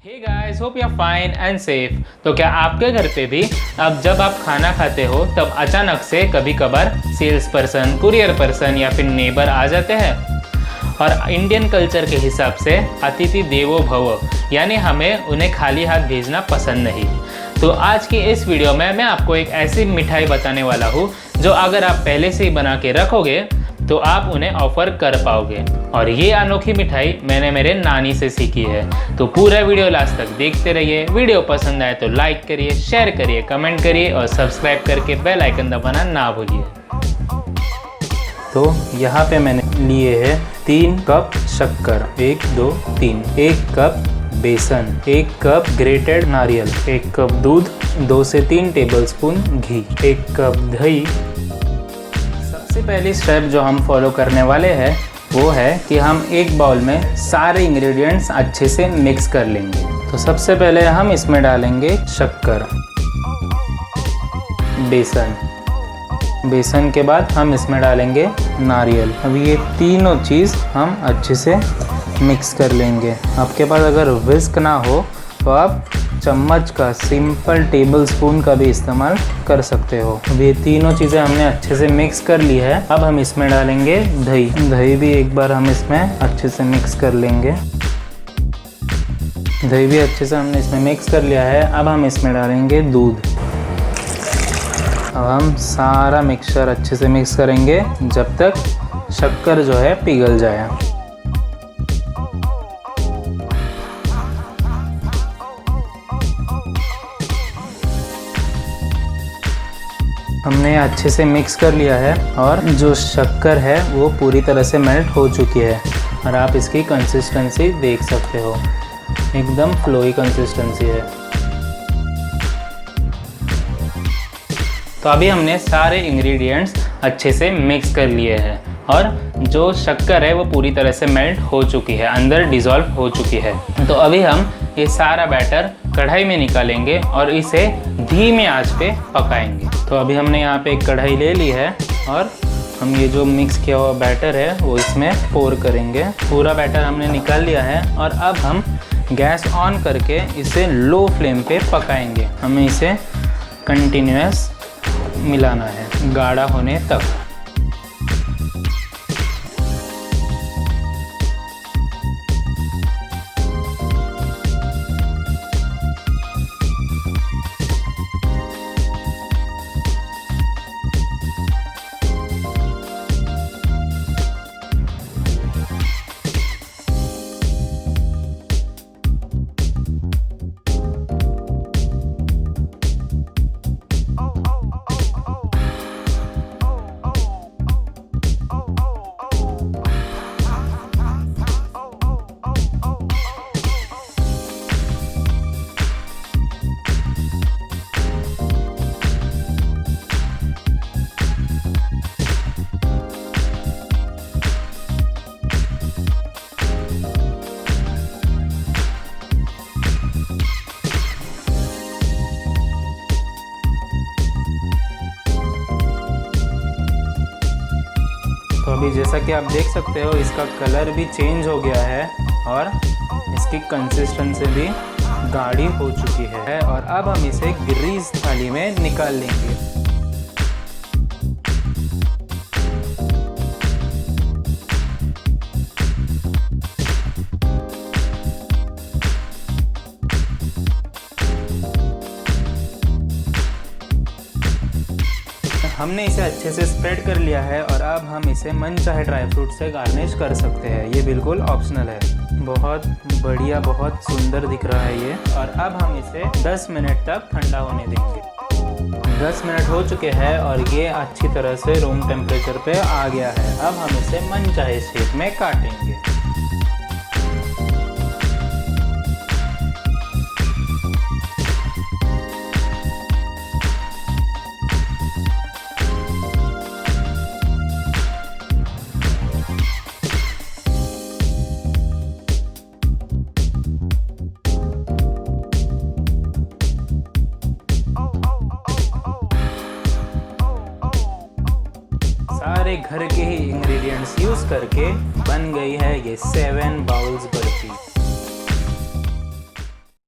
Hey guys, hope you are fine and safe. तो क्या आपके घर पे भी अब जब आप खाना खाते हो तब अचानक से कभी कभार सेल्स पर्सन, कुरियर पर्सन या फिर नेबर आ जाते हैं? और इंडियन कल्चर के हिसाब से अतिथि देवो भव, यानी हमें उन्हें खाली हाथ भेजना पसंद नहीं। तो आज की इस वीडियो में मैं आपको एक ऐसी मिठाई बताने वाला हूँ जो अगर आप पहले से ही बना के रखोगे तो आप उन्हें ऑफर कर पाओगे। और ये अनोखी मिठाई मैंने मेरे नानी से सीखी है। तो पूरा वीडियो लास्ट तक देखते रहिए। वीडियो पसंद आए तो लाइक करिए, शेयर करिए, कमेंट करिए और सब्सक्राइब करके बेल आइकन दबाना ना भूलिए। तो यहाँ पे मैंने लिए है 3 कप शक्कर, 1 2 3, 1 कप बेसन, 1 कप ग्रेटेड नारियल, 1 कप दूध, 2 से 3 टेबलस्पून घी, 1 कप दही। सबसे पहली स्टेप जो हम फॉलो करने वाले हैं वो है कि हम एक बाउल में सारे इंग्रेडिएंट्स अच्छे से मिक्स कर लेंगे। तो सबसे पहले हम इसमें डालेंगे शक्कर, बेसन के बाद हम इसमें डालेंगे नारियल। अब ये तीनों चीज़ हम अच्छे से मिक्स कर लेंगे। आपके पास अगर विस्क ना हो तो आप चम्मच का, सिंपल टेबल स्पून का भी इस्तेमाल कर सकते हो। अब ये तीनों चीज़ें हमने अच्छे से मिक्स कर ली है। अब हम इसमें डालेंगे दही भी एक बार हम इसमें अच्छे से मिक्स कर लेंगे। दही भी अच्छे से हमने इसमें मिक्स कर लिया है। अब हम इसमें डालेंगे दूध। अब हम सारा मिक्सचर अच्छे से मिक्स करेंगे जब तक शक्कर जो है पिघल जाए। हमने अच्छे से मिक्स कर लिया है और जो शक्कर है वो पूरी तरह से मेल्ट हो चुकी है। और आप इसकी कंसिस्टेंसी देख सकते हो, एकदम फ्लोई कंसिस्टेंसी है। तो अभी हमने सारे इंग्रेडिएंट्स अच्छे से मिक्स कर लिए हैं और जो शक्कर है वो पूरी तरह से मेल्ट हो चुकी है, अंदर डिज़ोल्व हो चुकी है। तो अभी हम ये सारा बैटर कढ़ाई में निकालेंगे और इसे धीमी आंच पे पकाएंगे। तो अभी हमने यहाँ पे एक कढ़ाई ले ली है और हम ये जो मिक्स किया हुआ बैटर है वो इसमें पोर करेंगे। पूरा बैटर हमने निकाल लिया है और अब हम गैस ऑन करके इसे लो फ्लेम पे पकाएंगे। हमें इसे कंटिन्यूअस मिलाना है गाढ़ा होने तक। तो अभी जैसा कि आप देख सकते हो इसका कलर भी चेंज हो गया है और इसकी कंसिस्टेंसी भी गाढ़ी हो चुकी है। और अब हम इसे ग्रीस थाली में निकाल लेंगे। हमने इसे अच्छे से स्प्रेड कर लिया है और अब हम इसे मनचाहे ड्राई फ्रूट से गार्निश कर सकते हैं। ये बिल्कुल ऑप्शनल है। बहुत बढ़िया, बहुत सुंदर दिख रहा है ये। और अब हम इसे 10 मिनट तक ठंडा होने देंगे। 10 मिनट हो चुके हैं और ये अच्छी तरह से रूम टेम्परेचर पे आ गया है। अब हम इसे मनचाहे शेप में काटेंगे। सारे घर के ही इंग्रेडिएंट्स यूज़ करके बन गई है ये 7 बाउल्स बर्फी।